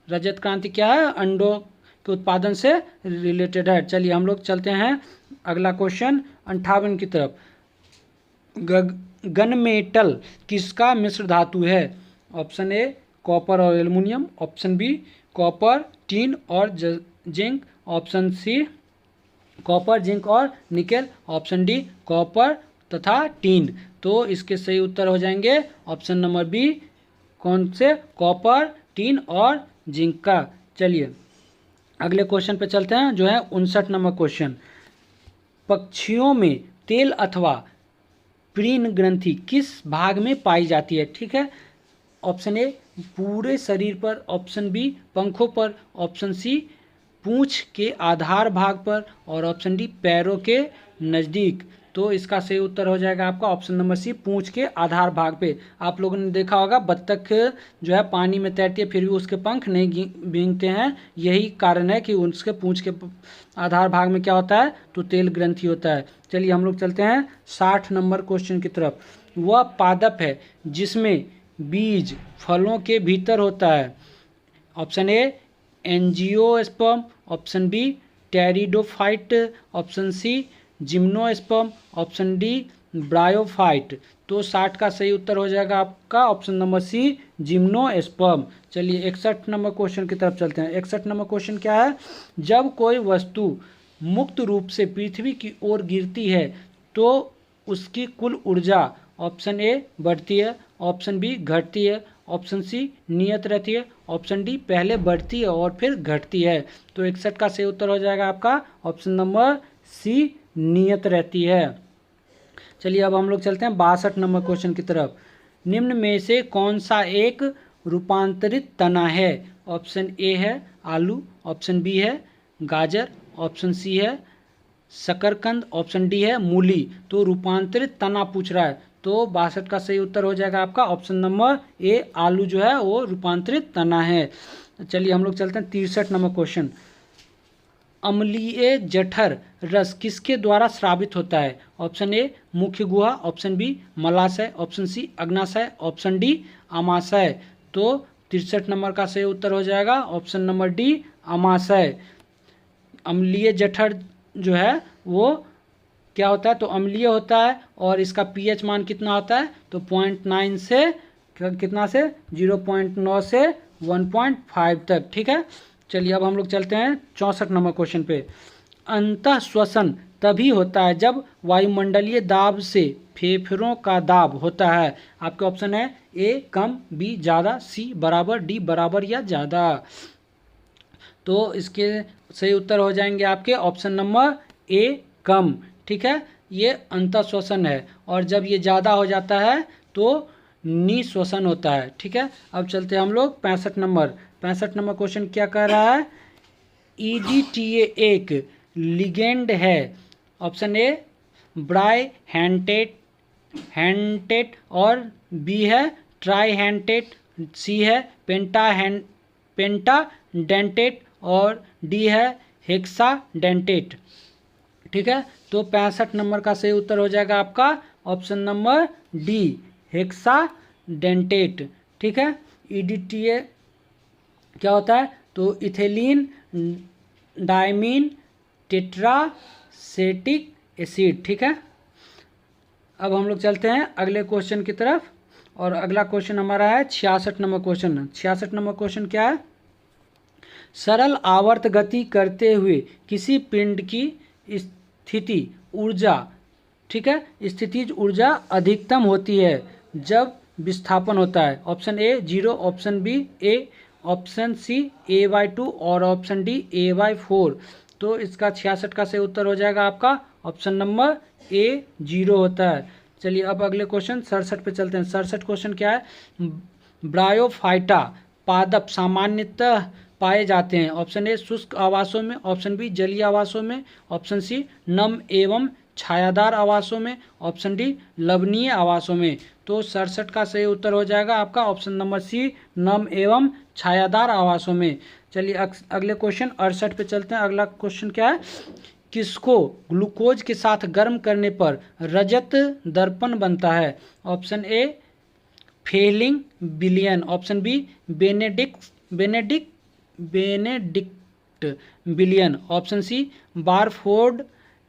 रजत क्रांति क्या है, अंडों के उत्पादन से रिलेटेड है। चलिए हम लोग चलते हैं अगला क्वेश्चन 58 की तरफ, गनमेटल किसका मिश्र धातु है। ऑप्शन ए कॉपर और aluminium, option B copper tin और zinc, option C copper zinc और निकेल, ऑप्शन डी कॉपर तथा टीन। तो इसके सही उत्तर हो जाएंगे ऑप्शन नंबर बी, कौन से, कॉपर टीन और जिंक का। चलिए अगले क्वेश्चन पे चलते हैं जो है 59 नंबर क्वेश्चन, पक्षियों में तेल अथवा प्रीन ग्रंथि किस भाग में पाई जाती है। ठीक है, ऑप्शन ए पूरे शरीर पर, ऑप्शन बी पंखों पर, ऑप्शन सी पूंछ के आधार भाग पर, और ऑप्शन डी पैरों के नज़दीक। तो इसका सही उत्तर हो जाएगा आपका ऑप्शन नंबर सी, पूंछ के आधार भाग पे। आप लोगों ने देखा होगा बत्तख जो है पानी में तैरती है फिर भी उसके पंख नहीं भींगते हैं, यही कारण है कि उसके पूंछ के आधार भाग में क्या होता है, तो तेल ग्रंथि होता है। चलिए हम लोग चलते हैं 60 नंबर क्वेश्चन की तरफ, वह पादप है जिसमें बीज फलों के भीतर होता है। Option A angiosperm, option B pteridophyte, option C gymnosperm, option D bryophyte. तो 60 का सही उत्तर हो जाएगा आपका ऑप्शन नंबर सी, जिम्नोस्पर्म। चलिए 61 नंबर क्वेश्चन की तरफ चलते हैं। 61 नंबर क्वेश्चन क्या है? जब कोई वस्तु मुक्त रूप से पृथ्वी की ओर गिरती है तो उसकी कुल ऊर्जा ऑप्शन ए बढ़ती है, ऑप्शन बी घटती है, ऑप्शन सी नियत रहती है, ऑप्शन डी पहले बढ़ती है और फिर घटती है। तो 61 का सही उत्तर हो जाएगा आपका ऑप्शन नंबर सी, नियत रहती है। चलिए अब हम लोग चलते हैं 62 नंबर क्वेश्चन की तरफ। निम्न में से कौन सा एक रूपांतरित तना है? ऑप्शन ए है आलू, ऑप्शन बी है गाजर, ऑप्शन सी है शकरकंद, ऑप्शन डी है मूली। तो रूपांतरित तना पूछ रहा है, तो 62 का सही उत्तर हो जाएगा आपका ऑप्शन नंबर ए, आलू जो है वो रूपांतरित तना है। चलिए हम लोग चलते हैं 63 नंबर क्वेश्चन। अम्लीय जठर रस किसके द्वारा स्रावित होता है? ऑप्शन ए मुख्य गुहा, ऑप्शन बी मलाशय, ऑप्शन सी अग्नाशय, ऑप्शन डी आमाशय। तो 63 नंबर का सही उत्तर हो जाएगा ऑप्शन नंबर डी, आमाशय। अम्लीय जठर जो है वो क्या होता है? तो अम्लीय होता है और इसका पीएच मान कितना होता है? तो 0.9 से कितना से 0.9 से 1.5 तक। ठीक है, चलिए अब हम लोग चलते हैं 64 नंबर क्वेश्चन पे। अंतः श्वसन तभी होता है जब वायुमंडलीय दाब से फेफड़ों का दाब होता है। आपके ऑप्शन है ए कम, बी ज़्यादा, सी बराबर, डी बराबर या ज़्यादा। तो इसके सही उत्तर हो जाएंगे आपके ऑप्शन नंबर ए कम। ठीक है, ये अंतःश्वसन है और जब ये ज़्यादा हो जाता है तो निश्वसन होता है। ठीक है, अब चलते हैं हम लोग 65 नंबर क्वेश्चन क्या कह रहा है? ईजीटीए एक लिगेंड है। ऑप्शन ए ब्राई हैंटेट और बी है ट्राई हैंटेट, सी है पेंटा डेंटेट और डी है हेक्सा डेंटेट। ठीक है, तो 65 नंबर का सही उत्तर हो जाएगा आपका option number D, hexa dentate. ठीक है, ईडीटीए क्या होता है? तो इथेलीन डायमीन टेट्रासेटिक एसिड। ठीक है, अब हम लोग चलते हैं अगले क्वेश्चन की तरफ और अगला क्वेश्चन हमारा है 66 नंबर क्वेश्चन। 66 नंबर क्वेश्चन क्या है? सरल आवर्त गति करते हुए किसी पिंड की स्थिति ऊर्जा, ठीक है, स्थितिज ऊर्जा अधिकतम होती है जब विस्थापन होता है। Option A 0, option B A, option C a/2 और ऑप्शन डी a/4। तो इसका 66 का सही उत्तर हो जाएगा आपका ऑप्शन नंबर ए 0 होता है। चलिए अब अगले क्वेश्चन 67 पे चलते हैं। 67 क्वेश्चन क्या है? ब्रायोफाइटा पादप सामान्यतः पाए जाते हैं। ऑप्शन ए शुष्क आवासों में, ऑप्शन बी जलीय आवासों में, ऑप्शन सी नम एवं छायादार आवासों में, ऑप्शन डी लवणीय आवासों में। तो 67 का सही उत्तर हो जाएगा आपका ऑप्शन नंबर सी, नम एवं छायादार आवासों में। चलिए अगले क्वेश्चन 68 पे चलते हैं। अगला क्वेश्चन क्या है? किसको ग्लूकोज के साथ गर्म करने पर रजत दर्पण बनता है? ऑप्शन ए फेलिंग बिलियन, ऑप्शन बी बेनेडिक्ट बिलियन, ऑप्शन सी बारफोर्ड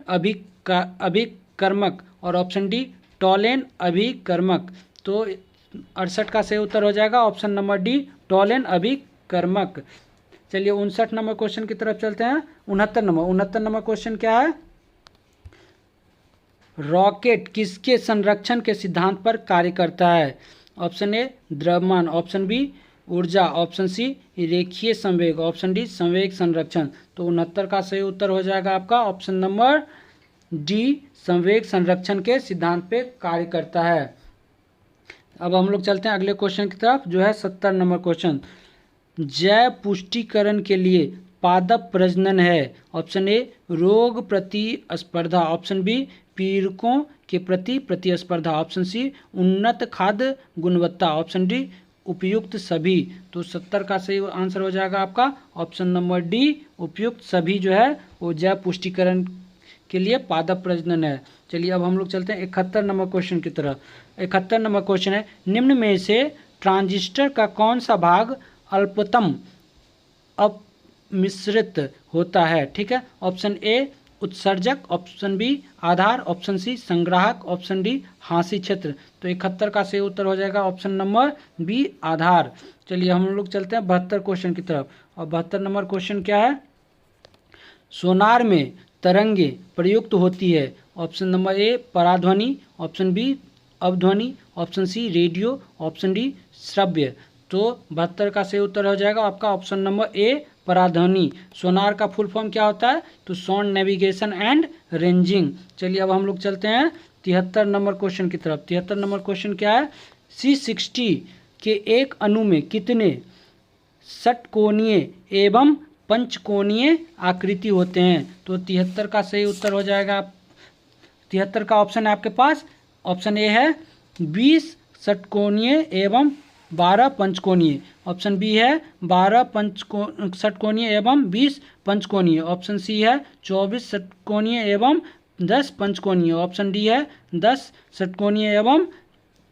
अभिकर्मक और ऑप्शन डी टॉलेन अभिकर्मक। तो 68 का सही उत्तर हो जाएगा ऑप्शन नंबर डी, टॉलेन अभिकर्मक। चलिए 59 नंबर क्वेश्चन की तरफ चलते हैं। 69 नंबर क्वेश्चन क्या है? रॉकेट किसके संरक्षण के सिद्धांत पर कार्य करता है? ऑप्शन ए द्रव्यमान, ऑप्शन बी ऊर्जा, ऑप्शन सी रेखीय संवेग, ऑप्शन डी संवेग संरक्षण। तो 69 का सही उत्तर हो जाएगा आपका ऑप्शन नंबर डी, संवेग संरक्षण के सिद्धांत पे कार्य करता है। अब हम लोग चलते हैं अगले क्वेश्चन की तरफ जो है 70 नंबर क्वेश्चन। जैव पुष्टिकरण के लिए पादप प्रजनन है। ऑप्शन ए रोग प्रतिस्पर्धा, ऑप्शन बी पीड़कों के प्रति प्रतिस्पर्धा, ऑप्शन सी उन्नत खाद्य गुणवत्ता, ऑप्शन डी उपयुक्त सभी। तो 70 का सही आंसर हो जाएगा आपका ऑप्शन नंबर डी, उपयुक्त सभी जो है वो जैव पुष्टिकरण के लिए पादप प्रजनन है। चलिए अब हम लोग चलते हैं 71 नंबर क्वेश्चन की तरफ। 71 नंबर क्वेश्चन है, निम्न में से ट्रांजिस्टर का कौन सा भाग अल्पतम अपमिश्रित होता है? ठीक है, ऑप्शन ए उत्सर्जक, ऑप्शन बी आधार, ऑप्शन सी संग्राहक, ऑप्शन डी हांसी क्षेत्र। तो 71 का सही उत्तर हो जाएगा ऑप्शन नंबर बी आधार। चलिए हम लोग चलते हैं 72 क्वेश्चन की तरफ। और 72 नंबर क्वेश्चन क्या है, सोनार में तरंगे प्रयुक्त होती है। ऑप्शन नंबर ए पराध्वनि, ऑप्शन बी अवध्वनि, option C radio, option D श्रव्य। तो 72 का सही उत्तर हो जाएगा आपका ऑप्शन नंबर ए पराध्वनि। सोनार का फुल फॉर्म क्या होता है, तो साउंड नेविगेशन एंड रेंजिंग। चलिए अब हम लोग चलते हैं 73 नंबर क्वेश्चन की तरफ। 73 नंबर क्वेश्चन क्या है, C60 के एक अणु में कितने षटकोणीय एवं पंचकोणीय आकृति होते हैं। तो 73 का सही उत्तर हो जाएगा, 73 का ऑप्शन है आपके पास, ऑप्शन ए है 20 षटकोणीय एवं 12 पंचकोणीय, ऑप्शन बी है 12 षटकोणीय एवं 20 पंचकोणीय, ऑप्शन सी है 24 षटकोणीय एवं 10 पंचकोणीय, ऑप्शन डी है 10 षटकोणीय एवं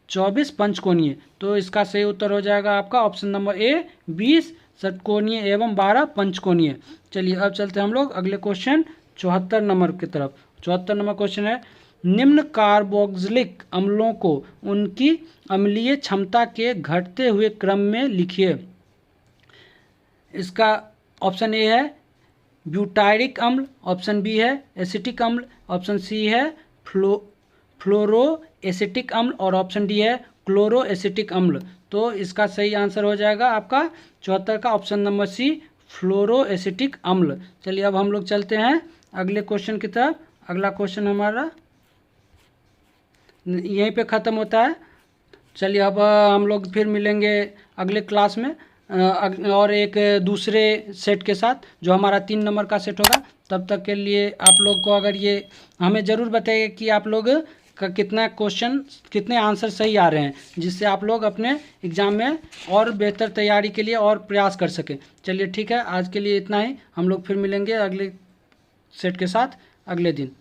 24 पंचकोणीय। तो इसका सही उत्तर हो जाएगा आपका ऑप्शन नंबर ए 20 षटकोणीय एवं 12 पंचकोणीय। चलिए अब चलते हैं हम लोग अगले क्वेश्चन 74 नंबर की तरफ। 74 नंबर क्वेश्चन है, निम्न कार्बोक्सिलिक अम्लों को उनकी अम्लीय क्षमता के घटते हुए क्रम में लिखिए। इसका ऑप्शन ए है ब्यूटायरिक अम्ल, ऑप्शन बी है एसिटिक अम्ल, ऑप्शन सी है फ्लोरो एसिटिक अम्ल और ऑप्शन डी है क्लोरो एसिटिक अम्ल। तो इसका सही आंसर हो जाएगा आपका 74 का ऑप्शन नंबर सी फ्लोरो एसिटिक अम्ल। चलिए अब हम लोग चलते हैं अगले क्वेश्चन की तरफ। अगला क्वेश्चन हमारा यहीं पे ख़त्म होता है। चलिए अब हम लोग फिर मिलेंगे अगले क्लास में और एक दूसरे सेट के साथ जो हमारा 3 नंबर का सेट होगा। तब तक के लिए आप लोग को अगर ये हमें ज़रूर बताइए कि आप लोग का कितना क्वेश्चन कितने आंसर सही आ रहे हैं, जिससे आप लोग अपने एग्ज़ाम में और बेहतर तैयारी के लिए और प्रयास कर सकें। चलिए ठीक है, आज के लिए इतना ही। हम लोग फिर मिलेंगे अगले सेट के साथ अगले दिन।